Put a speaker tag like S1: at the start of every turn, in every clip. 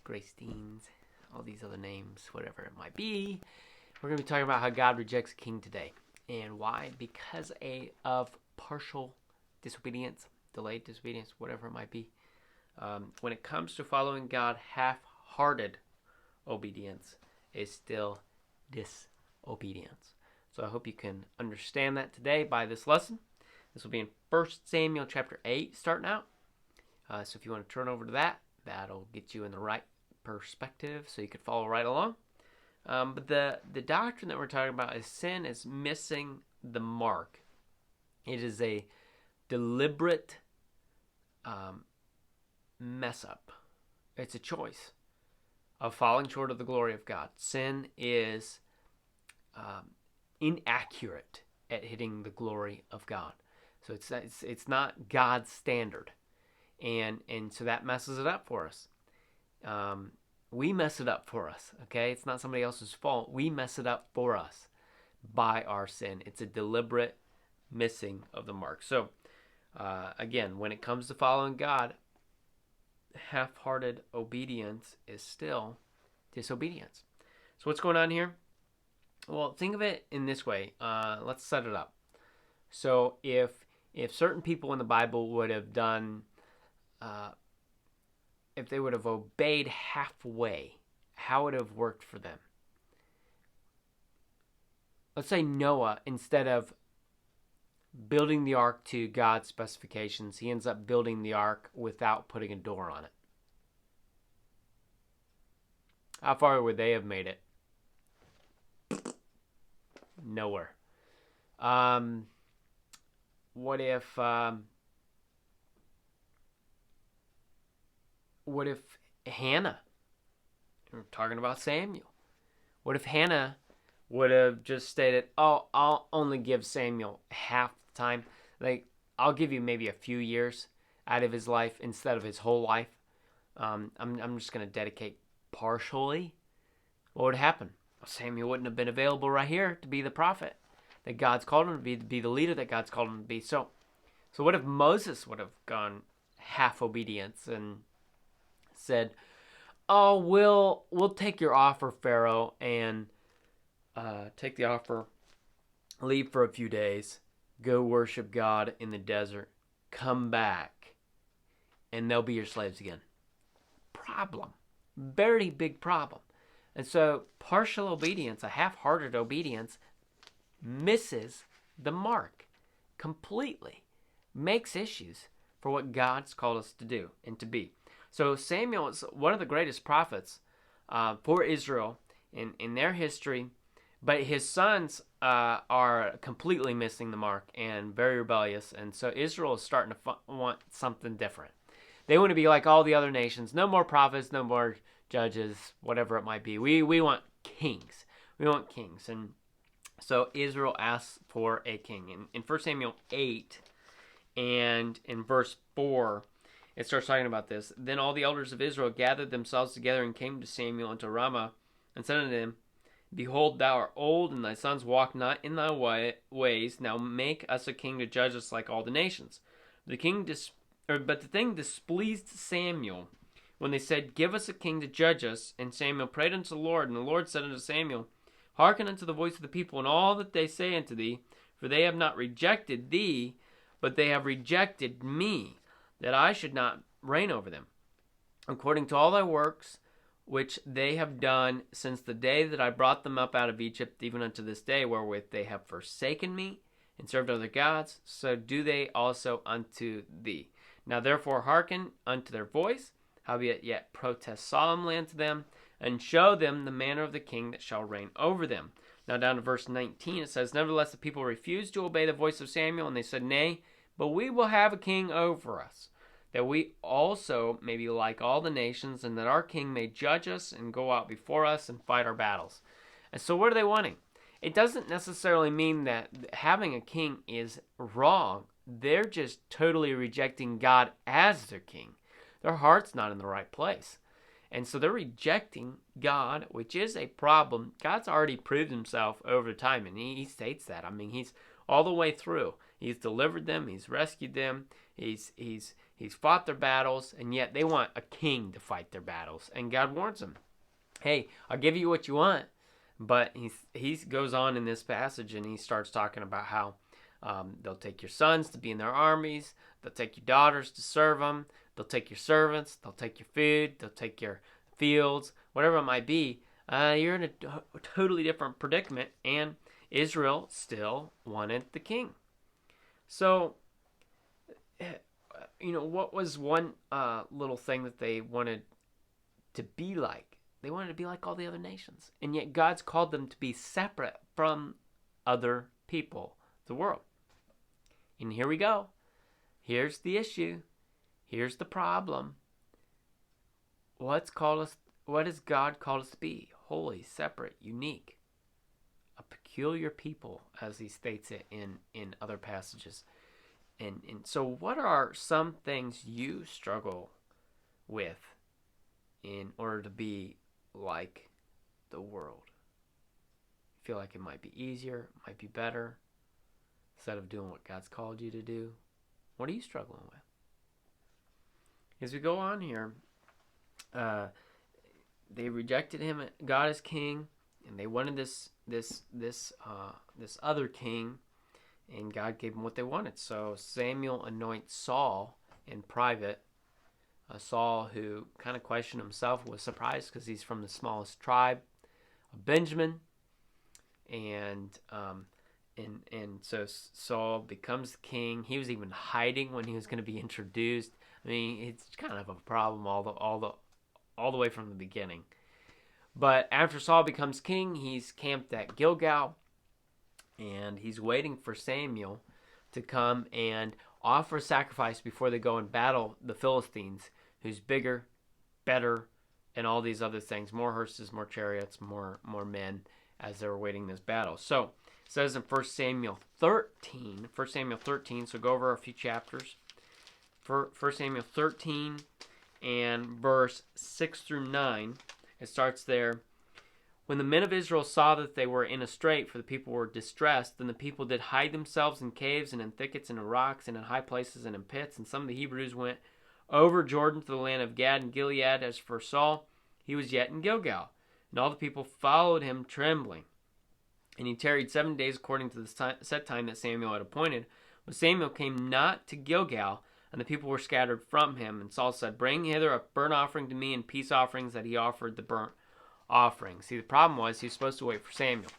S1: Gracestines, all these other names, whatever it might be. We're going to be talking about how God rejects a king today. And why? Because of partial disobedience, delayed disobedience, whatever it might be. When it comes to following God, half-hearted obedience is still disobedience. So I hope you can understand that today by this lesson. This will be in 1 Samuel chapter 8 starting out. So if you want to turn over to that, that'll get you in the right perspective so you can follow right along. But the doctrine that we're talking about is sin is missing the mark. It is a deliberate mess up. It's a choice of falling short of the glory of God. Sin is inaccurate at hitting the glory of God. So it's not God's standard, and so that messes it up for us. We mess it up for us. Okay, it's not somebody else's fault. We mess it up for us by our sin. It's a deliberate missing of the mark. So again, when it comes to following God, half-hearted obedience is still disobedience. So what's going on here? Well, think of it in this way. Let's set it up. So if certain people in the Bible would have done, if they would have obeyed halfway, how would it have worked for them? Let's say Noah, instead of building the ark to God's specifications, he ends up building the ark without putting a door on it. How far would they have made it? Nowhere. What if Hannah, we're talking about Samuel, what if Hannah would have just stated, oh, I'll only give Samuel half the time. Like, I'll give you maybe a few years out of his life instead of his whole life. I'm just going to dedicate partially. What would happen? Samuel wouldn't have been available right here to be the prophet that God's called him to be the leader that God's called him to be. So what if Moses would have gone half obedience and said, oh, we'll take your offer, Pharaoh, and take the offer, leave for a few days, go worship God in the desert, come back, and they'll be your slaves again. Problem. Very big problem. And so partial obedience, a half-hearted obedience, misses the mark completely, makes issues for what God's called us to do and to be. So Samuel is one of the greatest prophets for Israel in their history, but his sons are completely missing the mark and very rebellious, and so Israel is starting to want something different. They want to be like all the other nations. No more prophets, no more judges, whatever it might be. We want kings. We want kings. And so Israel asks for a king. In 1 Samuel 8 and in verse 4, it starts talking about this. Then all the elders of Israel gathered themselves together and came to Samuel unto Ramah and said unto him, Behold, thou art old, and thy sons walk not in thy ways. Now make us a king to judge us like all the nations. But the thing displeased Samuel when they said, Give us a king to judge us. And Samuel prayed unto the Lord, and the Lord said unto Samuel, Hearken unto the voice of the people, and all that they say unto thee, for they have not rejected thee, but they have rejected me, that I should not reign over them. According to all thy works, which they have done since the day that I brought them up out of Egypt, even unto this day, wherewith they have forsaken me, and served other gods, so do they also unto thee. Now therefore hearken unto their voice, howbeit yet protest solemnly unto them, and show them the manner of the king that shall reign over them. Now down to verse 19 it says, Nevertheless the people refused to obey the voice of Samuel, and they said, Nay, but we will have a king over us, that we also may be like all the nations, and that our king may judge us and go out before us and fight our battles. And so what are they wanting? It doesn't necessarily mean that having a king is wrong. They're just totally rejecting God as their king. Their heart's not in the right place. And so they're rejecting God, which is a problem. God's already proved himself over time, and he states that. I mean, he's all the way through. He's delivered them. He's rescued them. He's He's fought their battles, and yet they want a king to fight their battles. And God warns them, hey, I'll give you what you want. But he goes on in this passage, and he starts talking about how they'll take your sons to be in their armies. They'll take your daughters to serve them. They'll take your servants. They'll take your food. They'll take your fields, whatever it might be. You're in a totally different predicament, and Israel still wanted the king. So, what was one little thing that they wanted to be like? They wanted to be like all the other nations. And yet God's called them to be separate from other people, the world. And here we go. Here's the issue. Here's the problem. What has God called us to be? Holy, separate, unique. A peculiar people, as he states it in other passages. And so what are some things you struggle with in order to be like the world? You feel like it might be easier, might be better, instead of doing what God's called you to do? What are you struggling with? As we go on here, they rejected him, God as king, and they wanted this other king, and God gave them what they wanted. So Samuel anoints Saul in private. Saul, who kind of questioned himself, was surprised because he's from the smallest tribe of Benjamin, and so Saul becomes the king. He was even hiding when he was going to be introduced. I mean, it's kind of a problem all the way from the beginning. But after Saul becomes king, he's camped at Gilgal, and he's waiting for Samuel to come and offer a sacrifice before they go and battle the Philistines, who's bigger, better, and all these other things. More horses, more chariots, more men as they're awaiting this battle. So it says in 1 Samuel 13, so go over a few chapters. 1 Samuel 13 and verse 6 through 9, it starts there. When the men of Israel saw that they were in a strait, for the people were distressed, then the people did hide themselves in caves and in thickets and in rocks and in high places and in pits. And some of the Hebrews went over Jordan to the land of Gad and Gilead. As for Saul, he was yet in Gilgal. And all the people followed him trembling. And he tarried 7 days according to the set time that Samuel had appointed. But Samuel came not to Gilgal, and the people were scattered from him. And Saul said, bring hither a burnt offering to me and peace offerings, that he offered the burnt offering. See, the problem was he was supposed to wait for Samuel.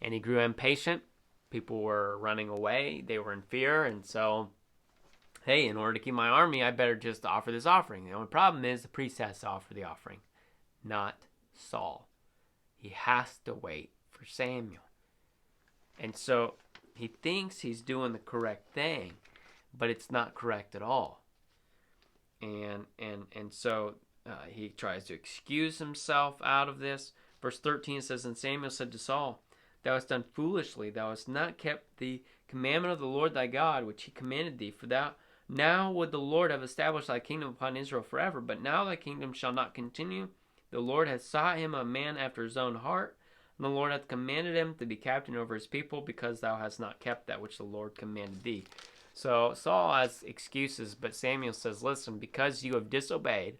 S1: And he grew impatient. People were running away. They were in fear. And so, hey, in order to keep my army, I better just offer this offering. The only problem is the priest has to offer the offering, not Saul. He has to wait for Samuel. And so he thinks he's doing the correct thing, but it's not correct at all. And so he tries to excuse himself out of this. Verse 13 says, and Samuel said to Saul, thou hast done foolishly. Thou hast not kept the commandment of the Lord thy God, which he commanded thee. For now would the Lord have established thy kingdom upon Israel forever. But now thy kingdom shall not continue. The Lord hath sought him a man after his own heart. And the Lord hath commanded him to be captain over his people, because thou hast not kept that which the Lord commanded thee. So Saul has excuses, but Samuel says, listen, because you have disobeyed,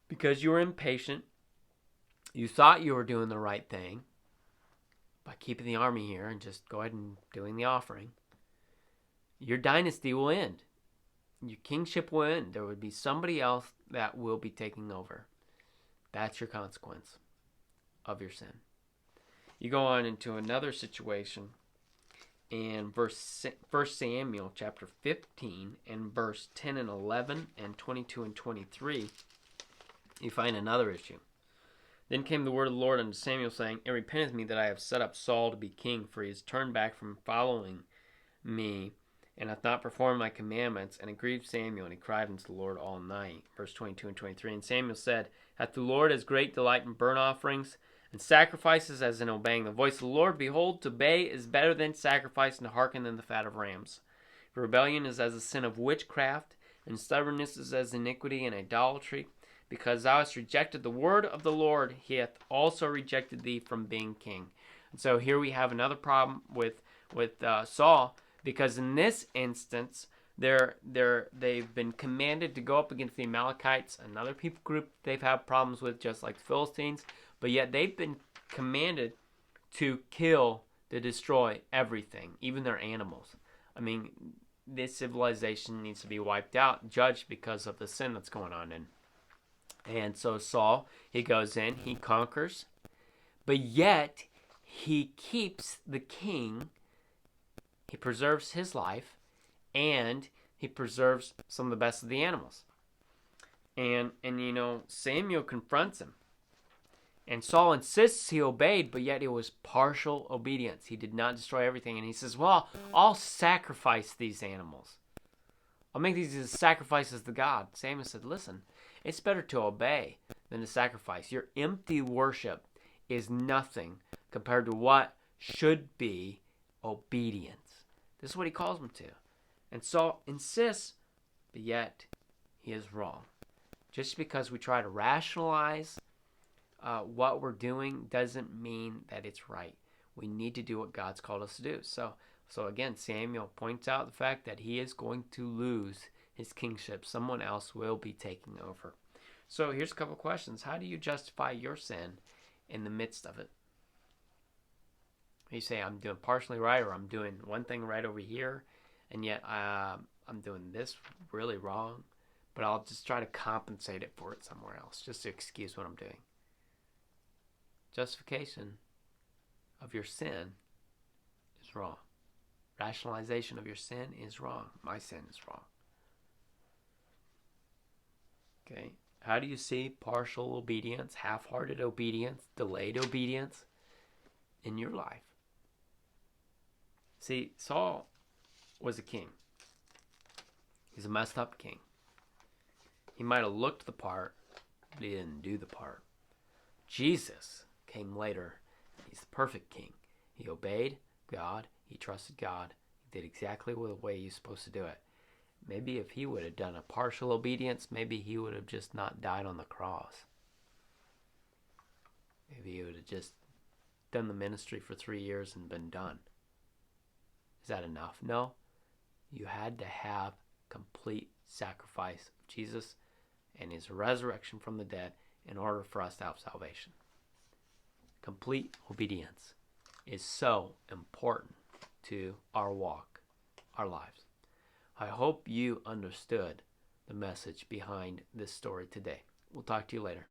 S1: because you were impatient, you thought you were doing the right thing by keeping the army here and just go ahead and doing the offering, your dynasty will end. Your kingship will end. There would be somebody else that will be taking over. That's your consequence of your sin. You go on into another situation in 1 Samuel chapter 15 and verse 10 and 11 and 22 and 23. You find another issue. Then came the word of the Lord unto Samuel, saying, it repenteth me that I have set up Saul to be king, for he has turned back from following me, and hath not performed my commandments. And it grieved Samuel, and he cried unto the Lord all night. Verse 22 and 23. And Samuel said, hath the Lord as great delight in burnt offerings and sacrifices as in obeying the voice of the Lord? Behold, to obey is better than sacrifice, and to hearken than the fat of rams. For rebellion is as the sin of witchcraft, and stubbornness is as iniquity and idolatry. Because thou hast rejected the word of the Lord, he hath also rejected thee from being king. And so here we have another problem with Saul, because in this instance, They've been commanded to go up against the Amalekites, another people group they've had problems with, just like the Philistines. But yet they've been commanded to kill, to destroy everything, even their animals. I mean, this civilization needs to be wiped out, judged because of the sin that's going on in. And so Saul, he goes in, he conquers, but yet he keeps the king. He preserves his life, and he preserves some of the best of the animals. And Samuel confronts him. And Saul insists he obeyed, but yet it was partial obedience. He did not destroy everything. And he says, well, I'll sacrifice these animals. I'll make these as sacrifices to God. Samuel said, listen, it's better to obey than to sacrifice. Your empty worship is nothing compared to what should be obedience. This is what he calls him to. And Saul insists, but yet he is wrong. Just because we try to rationalize what we're doing doesn't mean that it's right. We need to do what God's called us to do. So again, Samuel points out the fact that he is going to lose his kingship. Someone else will be taking over. So here's a couple questions. How do you justify your sin in the midst of it? You say, I'm doing partially right, or I'm doing one thing right over here, and yet I'm doing this really wrong, but I'll just try to compensate it for it somewhere else, just to excuse what I'm doing. Justification of your sin is wrong. Rationalization of your sin is wrong. My sin is wrong. Okay. How do you see partial obedience, half-hearted obedience, delayed obedience in your life? See, Saul was a king. He's a messed up king. He might have looked the part, but he didn't do the part. Jesus came later. He's the perfect king. He obeyed God. He trusted God. He did exactly the way he's supposed to do it. Maybe if he would have done a partial obedience, maybe he would have just not died on the cross. Maybe he would have just done the ministry for 3 years and been done. Is that enough? No. You had to have complete sacrifice of Jesus and his resurrection from the dead in order for us to have salvation. Complete obedience is so important to our walk, our lives. I hope you understood the message behind this story today. We'll talk to you later.